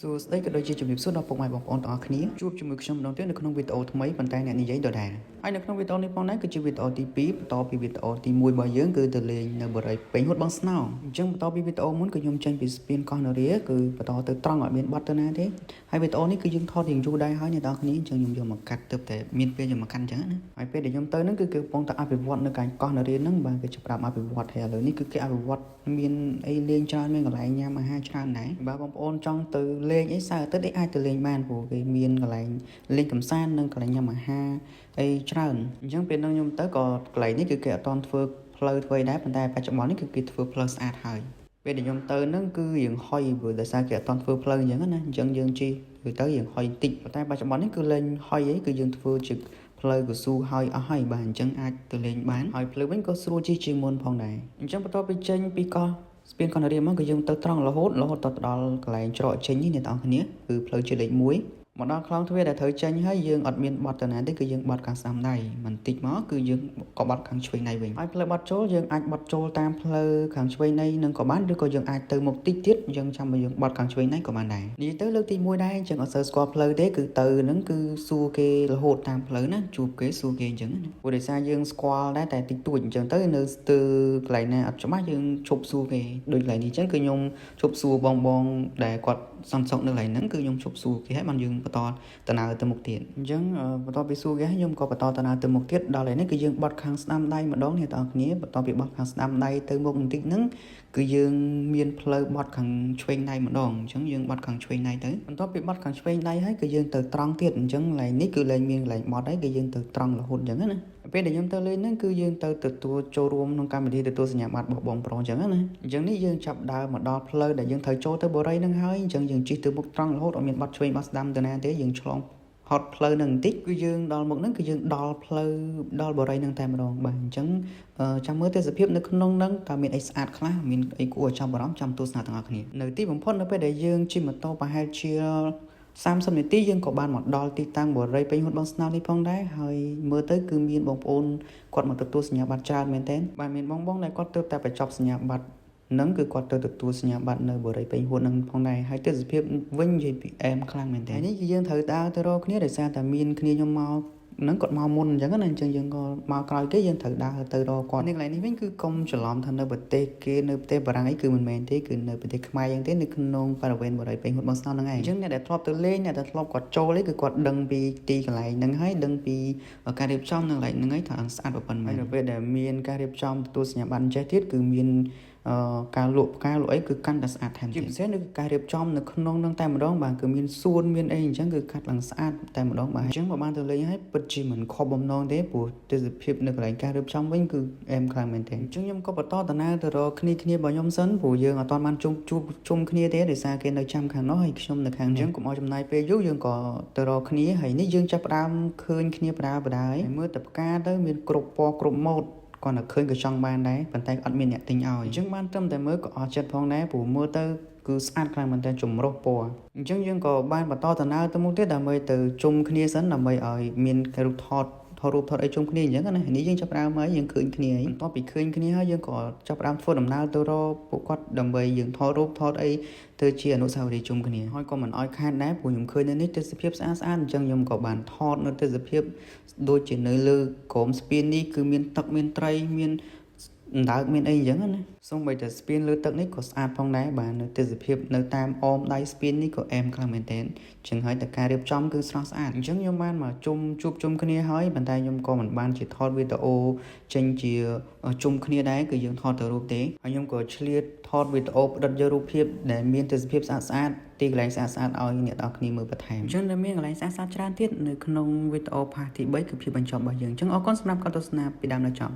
សួស្តីក៏ដូចជាជំរាបសួរដល់ពុកម៉ែបងប្អូនទាំងអស់គ្នាជួបជាមួយខ្ញុំម្ដងទៀតនៅក្នុងវីដេអូថ្មីប៉ុន្តែអ្នកនិយាយដដែលហើយនៅក្នុងវីដេអូនេះផងដែរគឺជាវីដេអូទី2បន្តពីវីដេអូទី1របស់យើងគឺទៅលេងនៅបរិយាពេញហួតបងស្នោអញ្ចឹងបន្តពីវីដេអូមុនគឺខ្ញុំចេញពីស្ពានកោះនរាគឺបន្តទៅត្រង់អត់មានបាត់ទៅណាទេហើយវីដេអូនេះគឺយើងថតរៀងយូរដែរហើយអ្នកទាំងអស់គ្នាអញ្ចឹងខ្ញុំយកមកកាត់ទៅតែមានពេលយកមកកាន់អញ្ចឹងណាហើយពេលដែលខ្ញុំទៅហ្នឹងគឺកំពុងតែអភិវឌ្ឍនៅកោះនរាហ្នឹងបាទគេចាប់ផ្ដើមអភិវឌ្ឍហើយឥឡូវនេះគឺគេអភិវឌ្ឍមានអីលេងច្រើនមានកន្លែងញ៉ាំអាហារច្រើនដែរបាទបងប្អូនចង់ទៅលេងអីសៅរ៍អាទិត្យអាចទៅលេងបានព្រោះគេមានកន្លែងលេងកម្សាន្តនិងកន្លែងញ៉ាំអាហារអីច្រើនអញ្ចឹងពេលហ្នឹងខ្ញុំទៅក៏កន្លែងនេះគឺគេអត់តន់ធ្វើផ្លូវធ្វើដែរប៉ុន្តែបច្ចុប្បន្ននេះគឺគេធ្វើផ្លូវស្អាតហើយពេលដែលខ្ញុំទៅហ្នឹងគឺរៀងហុយព្រោះដោយសារគេអត់តន់ធ្វើផ្លូវអញ្ចឹងណាអញ្ចឹងយើងជិះទៅរៀងហុយតិចប៉ុន្តែបច្ចុប្បន្ននេះគឺលេងហុយអីគឺយើងធ្វើជាផ្លូវកស៊ូហើយអស់ហើយបាទអញ្ចឹងអាចទៅលេងបានហើយផ្លូវវិញក៏ស្រួលជិះជាងមុនផងដែរអញ្ចឹងបន្ទាប់ពីចេញពីកោះស្ពានកោះនរាមកគឺយើងទៅត្រង់រហូតទៅដល់កន្លែងច្រកចេញនេះអ្នកទាំងអស់គ្នាគឺផ្លូវជាលេខ1មកដល់ខ្លងទ្វារដែលត្រូវចេញហើយយើងអត់មានបត់ទៅណាទេគឺយើងបត់ខាងស្ដាំដៃបន្តិចមកគឺយើងក៏បត់ខាងឆ្វេងដៃវិញហើយផ្លូវបត់ចូលយើងអាចបត់ចូលតាមផ្លូវខាងឆ្វេងដៃនឹងក៏បានឬក៏យើងអាចទៅមុខតិចទៀតយើងចាំមកយើងបត់ខាងឆ្វេងដៃក៏បានដែរនិយាយទៅលើកទី1ដែរអញ្ចឹងអត់សូវស្គាល់ផ្លូវទេគឺទៅហ្នឹងគឺសួរគេរហូតតាមផ្លូវណាជួបគេសួរគេអញ្ចឹងណាព្រោះដោយសារយើងស្គាល់ដែរតែតិចតួចអញ្ចឹងទៅនៅស្ទើរកន្លែងណាអត់ច្បាស់យើងឈប់សួរគេដូចកន្លែងនេះអញ្ចឹងគឺខ្ញុំឈប់សួរបងដែលគាត់សន្តិសុខនៅកន្លែងហ្នឹងគឺខ្ញុំឈប់សួរគេហើយបានយើងបន្តដំណើរទៅមុខទៀតអញ្ចឹងបន្ទាប់ពីសួរគេខ្ញុំក៏បន្តដំណើរទៅមុខទៀតដល់ឯនេះគឺយើងបត់ខាងស្ដាំដៃម្ដងអ្នកទាំងអស់គ្នាបន្ទាប់ពីបត់ខាងស្ដាំដៃទៅមុខបន្តិចហ្នឹងគឺយើងមានផ្លូវបត់ខាងឆ្វេងដៃម្ដងអញ្ចឹងយើងបត់ខាងឆ្វេងដៃទៅបន្ទាប់ពីបត់ខាងឆ្វេងដៃហើយគឺយើងទៅត្រង់ទៀតអញ្ចឹងកន្លែងនេះគឺលែងមានកន្លែងបត់ហើយគឺយើងទៅត្រង់រហូតអញ្ចឹងណាពេលដែលខ្ញុំទៅលេងហ្នឹងគឺយើងទៅទទួលចូលរួមក្នុងកម្មវិធីទទួលសញ្ញាបត្ររបស់បងប្រុសអញ្ចឹងណាអញ្ចឹងនេះយើងចាប់ដើរមកដល់ផ្លូវដែលយើងត្រូវចូលទៅបរិយាហ្នឹងហើយអញ្ចឹងយើងជិះទៅមុខត្រង់រហូតអត់មានបត់ឆ្វេងបត់ស្ដាំទៅណាទេយើងឆ្លងហត់ផ្លូវនឹងបន្តិចគឺយើងដល់មុខហ្នឹងគឺយើងដល់ផ្លូវដល់បរិយាហ្នឹងតែម្ដងបាទអញ្ចឹងចាំមើលទេសភាពនៅក្នុងហ្នឹងតើមានអីស្អាតខ្លះមានអីគួរឲ្យចាប់អារម្មណ៍ចាំទស្សនាទាំងអស់គ្នានៅទីបំផុតនៅពេលដែលយើងជិះម៉ូតូប្រហែលជា30នាទីយើងក៏បានមកដល់ទីតាំងបរិយាពេញហួតបងស្នោនេះផងដែរហើយមើលទៅគឺមានបងប្អូនគាត់មកទទួលសញ្ញាបត្រច្រើនមែនទែនបាទមានបងដែលគាត់ទើបតែបញ្ចប់សញ្ញាបត្រនឹងគឺគាត់ទៅទទួលសញ្ញាបត្រនៅបរិយាពេញហួតនឹងផងដែរហើយទេសភាពវិញនិយាយពីអែមខ្លាំងមែនទែននេះគឺយើងត្រូវដើរទៅរកគ្នាដោយសារតែមានគ្នាខ្ញុំមកនឹងគាត់មកមុនអញ្ចឹងណាអញ្ចឹងយើងក៏មកក្រោយគេយើងត្រូវដើរទៅរកគាត់នេះកន្លែងនេះវិញគឺកុំច្រឡំថានៅប្រទេសគេនៅប្រទេសបារាំងអីគឺមិនមែនទេគឺនៅប្រទេសខ្មែរយ៉ាងទេនៅក្នុងបរិវេណបរិយាពេញហួតបងស្នោហ្នឹងឯងអញ្ចឹងអ្នកដែលធ្លាប់ទៅលេងអ្នកដែលធ្លាប់គាត់ចូលឯងគឺគាត់ដឹងពីទីកន្លែងហ្នឹងហើយដឹងពីការរៀបចំនៅកន្លែងហ្នឹងហើយថាស្អាតប៉ុណ្ណឹងហើយនៅពេលដែលមានការរៀបចំទទួលសញ្ញាបត្រអញ្ចេះទៀតគឺមានការលក់ផ្កាលក់អីគឺកាន់តែស្អាតថែមទៀតជាពិសេសនៅការរៀបចំនៅក្នុងនឹងតែម្ដងបាទគឺមានសួនមានអីអញ្ចឹងគឺកាត់ឡើងស្អាតតែម្ដងបាទអញ្ចឹងបើបានទៅលេងហើយពិតជាមិនខុសបំណងទេព្រោះទេសភាពនៅកន្លែងការរៀបចំវិញគឺអែមខ្លាំងមែនទែនអញ្ចឹងខ្ញុំក៏បន្តដំណើរទៅរកគ្នារបស់ខ្ញុំសិនព្រោះយើងអត់ទាន់បានជួបជុំគ្នាទេដោយសារគេនៅចាំខាងនោះហើយខ្ញុំនៅខាងនេះអញ្ចឹងកុំឲ្យចំណាយពេលយូរយើងក៏ទៅរកគ្នាហើយនេះយើងចាប់ផ្ដើមឃើញគ្នាបដាហើយមើលតែផ្កាទៅមានគ្រប់ពណ៌គ្រប់ម៉ូដគាត់នៅឃើញក៏ចង់បានដែរប៉ុន្តែអត់មានអ្នកទិញឲ្យអញ្ចឹងបានត្រឹមតែមើលក៏អស់ចិត្តផងដែរព្រោះមើលទៅគឺស្អាតខ្លាំងមែនតើចម្រុះពណ៌អញ្ចឹងយើងក៏បានបន្តដំណើរទៅមុខទៀតដើម្បីទៅជុំគ្នាសិនដើម្បីឲ្យមានរូបថតរូបថតអីជុំគ្នាអញ្ចឹងណានេះយើងចាប់ផ្ដើមហើយយើងឃើញគ្នាហើយបន្ទាប់ពីឃើញគ្នាហើយយើងក៏ចាប់ផ្ដើមធ្វើដំណើរទៅរកពួកគាត់ដើម្បីយើងថតរូបថតអីទៅជាអនុស្សាវរីយ៍ជុំគ្នាហើយក៏មិនអោយខាតដែរព្រោះខ្ញុំឃើញនៅនេះទេសភាពស្អាតអញ្ចឹងខ្ញុំក៏បានថតនៅទេសភាពដូចជានៅលើក្រោមស្ពាននេះគឺមានទឹកមានត្រីមានអណ្ដើកមានអីអញ្ចឹងណាសូម្បីតែស្ពានលើទឹកនេះក៏ស្អាតផងដែរបាទនៅទេសភាពនៅតាមអមដៃស្ពាននេះក៏អែមខ្លាំងមែនទែនអញ្ចឹងហើយតែការរៀបចំគឺស្រស់ស្អាតអញ្ចឹងខ្ញុំបានមកជួបជុំគ្នាហើយប៉ុន្តែខ្ញុំក៏មិនបានជាថតវីដេអូចេញជាជុំគ្នាដែរគឺយើងថតទៅរូបទេហើយខ្ញុំក៏ឆ្លៀតថតវីដេអូផ្ដិតយករូបភាពដែលមានទេសភាពស្អាតទីកន្លែងស្អាតឲ្យអ្នកនរគ្នាមើលបន្ថែមអញ្ចឹងនៅមានកន្លែងស្អាតច្រើនទៀតនៅក្នុងវីដេអូផាសទី3គឺភាពបញ្ចប់របស់យើងអញ្ចឹងអរគុណសម្រាប់ការទស្សនាពីដើមដល់ចប់